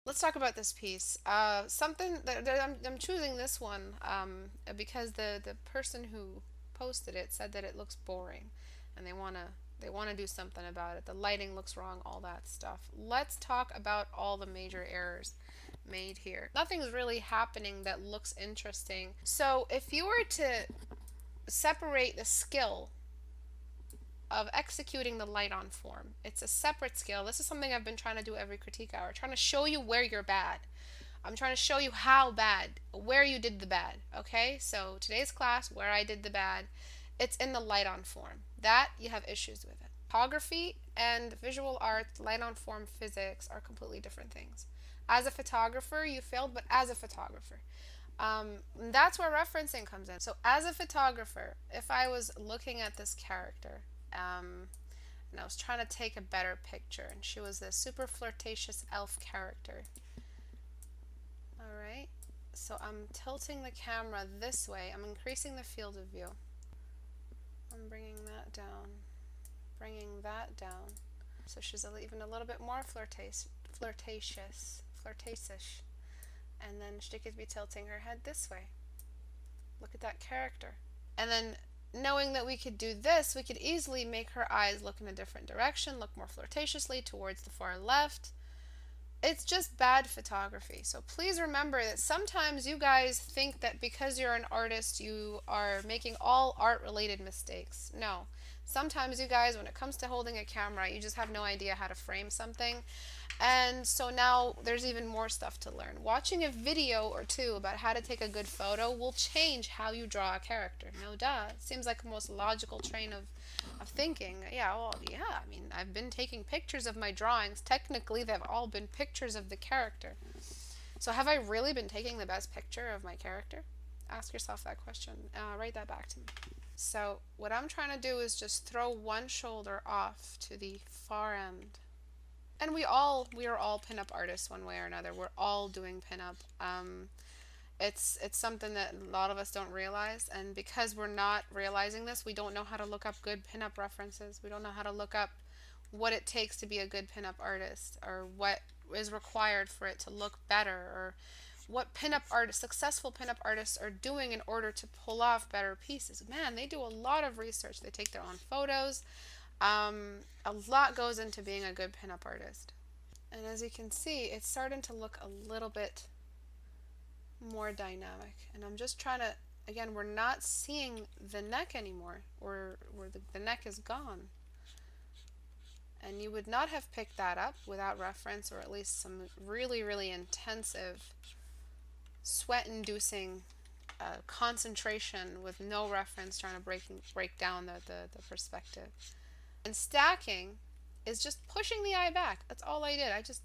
Let's talk about this piece. Something I'm choosing this one because the person who posted it said that it looks boring, and they wanna do something about it. The lighting looks wrong, all that stuff. Let's talk about all the major errors made here. Nothing's really happening that looks interesting. So if you were to separate the skill of executing the light on form. It's a separate skill. This is something I've been trying to do every critique hour, trying to show you where you're bad. I'm trying to show you how bad, where you did the bad. Okay, so today's class, where I did the bad, it's in the light on form. That you have issues with it. Photography and visual arts, light on form physics are completely different things. As a photographer, you failed, but as a photographer, that's where referencing comes in. So, as a photographer, if I was looking at this character, and I was trying to take a better picture, and she was this super flirtatious elf character. Alright, so I'm tilting the camera this way. I'm increasing the field of view. I'm bringing that down, bringing that down. So she's even a little bit more flirtatious. And then she could be tilting her head this way. Look at that character. And then knowing that we could do this, we could easily make her eyes look in a different direction, look more flirtatiously towards the far left. It's just bad photography. So please remember that sometimes you guys think that because you're an artist, you are making all art related mistakes. No. Sometimes you guys, when it comes to holding a camera, you just have no idea how to frame something. And so now there's even more stuff to learn. Watching a video or two about how to take a good photo will change how you draw a character. No duh. It seems like the most logical train of thinking. Yeah, well, yeah, I mean, I've been taking pictures of my drawings. Technically, they've all been pictures of the character. So have I really been taking the best picture of my character? Ask yourself that question. Write that back to me. So what I'm trying to do is just throw one shoulder off to the far end. And we are all pinup artists one way or another. We're all doing pinup. It's something that a lot of us don't realize, and because we're not realizing this, we don't know how to look up good pinup references. We don't know how to look up what it takes to be a good pinup artist, or what is required for it to look better, or what successful pinup artists are doing in order to pull off better pieces. Man, they do a lot of research. They take their own photos. A lot goes into being a good pinup artist. And as you can see, it's starting to look a little bit more dynamic. And I'm just trying to, again, we're not seeing the neck anymore, or the neck is gone. And you would not have picked that up without reference, or at least some really, really intensive, sweat-inducing concentration with no reference, trying to break down the perspective. And stacking is just pushing the eye back. That's all I did. I just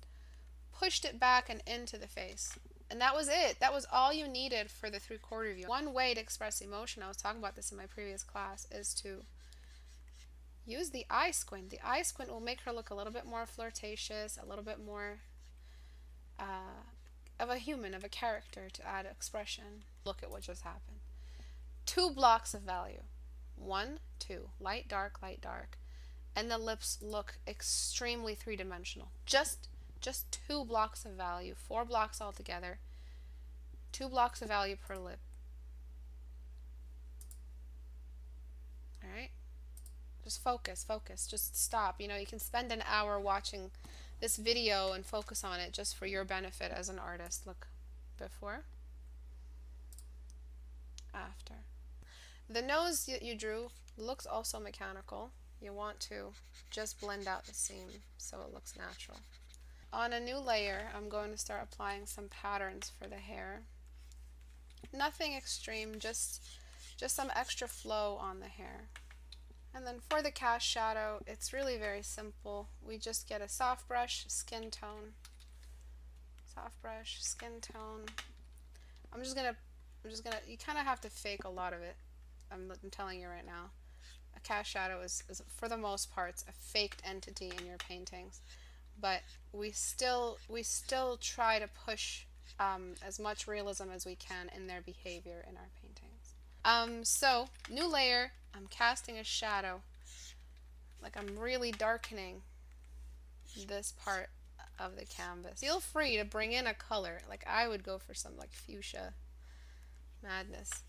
pushed it back and into the face. And that was it. That was all you needed for the 3/4 view. One way to express emotion, I was talking about this in my previous class, is to use the eye squint. The eye squint will make her look a little bit more flirtatious, a little bit more of a human, of a character, to add expression. Look at what just happened. 2 blocks of value. 1, 2. Light, dark, light, dark. And the lips look extremely three-dimensional. Just 2 blocks of value, 4 blocks altogether, 2 blocks of value per lip. Alright? Just focus, just stop. You know, you can spend an hour watching this video and focus on it just for your benefit as an artist. Look, before, after. The nose you drew looks also mechanical. You want to just blend out the seam so it looks natural. On a new layer, I'm going to start applying some patterns for the hair. Nothing extreme, just some extra flow on the hair. And then for the cast shadow, it's really very simple. We just get a soft brush, skin tone. Soft brush, skin tone. I'm just gonna, you kind of have to fake a lot of it. I'm telling you right now. A cast shadow is for the most part a faked entity in your paintings, but we still try to push as much realism as we can in their behavior in our paintings. So new layer, I'm casting a shadow, like I'm really darkening this part of the canvas. Feel free to bring in a color. Like I would go for some like fuchsia madness.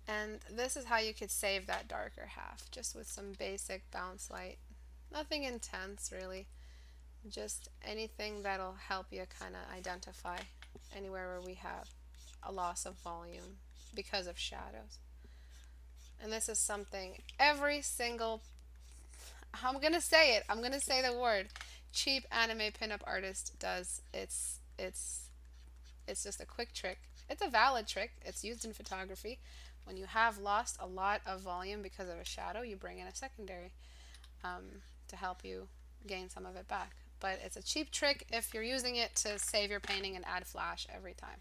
And this is how you could save that darker half, just with some basic bounce light. Nothing intense really, just anything that'll help you kind of identify anywhere where we have a loss of volume because of shadows. And this is something every single, I'm gonna say it, I'm gonna say the word, cheap anime pinup artist does. It's just a quick trick. It's a valid trick. It's used in photography. When you have lost a lot of volume because of a shadow, you bring in a secondary to help you gain some of it back. But it's a cheap trick if you're using it to save your painting and add flash every time.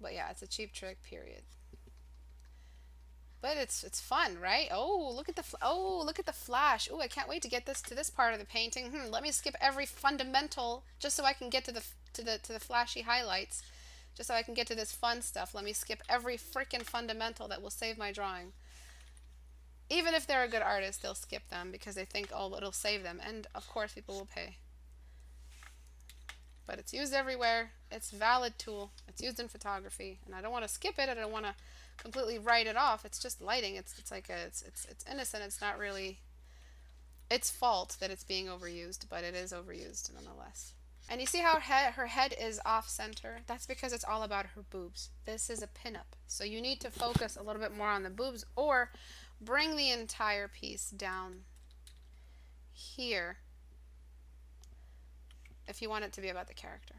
But yeah, it's a cheap trick, period. But it's fun, right? Oh, look at the flash. Oh, I can't wait to get this to this part of the painting. Let me skip every fundamental just so I can get to the flashy highlights. Just so I can get to this fun stuff. Let me skip every freaking fundamental that will save my drawing. Even if they're a good artist, they'll skip them because they think, oh, it'll save them. And of course, people will pay. But it's used everywhere. It's a valid tool. It's used in photography, and I don't want to skip it. I don't want to completely write it off. It's just lighting. It's innocent. It's not really its fault that it's being overused, but it is overused nonetheless. And you see how her head is off center? That's because it's all about her boobs. This is a pinup. So you need to focus a little bit more on the boobs or bring the entire piece down here if you want it to be about the character.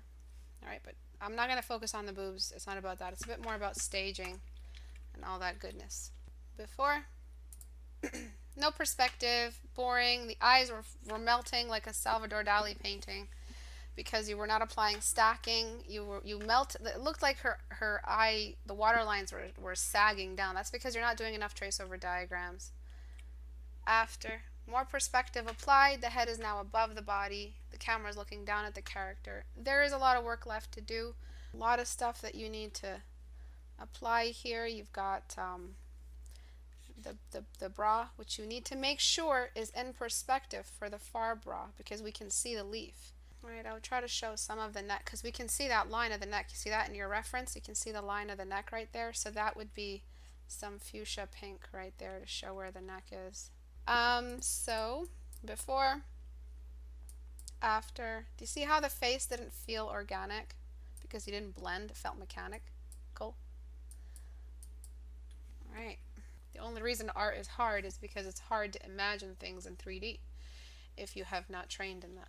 Alright, but I'm not going to focus on the boobs. It's not about that. It's a bit more about staging and all that goodness. Before, no perspective, boring. The eyes were melting like a Salvador Dali painting. Because you were not applying stacking, you melt. It looked like her eye, the water lines were sagging down. That's because you're not doing enough trace over diagrams. After, more perspective applied, the head is now above the body. The camera is looking down at the character. There is a lot of work left to do. A lot of stuff that you need to apply here. You've got the bra, which you need to make sure is in perspective for the far bra because we can see the leaf. Alright, I'll try to show some of the neck because we can see that line of the neck. You see that in your reference? You can see the line of the neck right there. So that would be some fuchsia pink right there to show where the neck is. So before, after. Do you see how the face didn't feel organic? Because you didn't blend, it felt mechanical. Alright. The only reason art is hard is because it's hard to imagine things in 3D if you have not trained in that.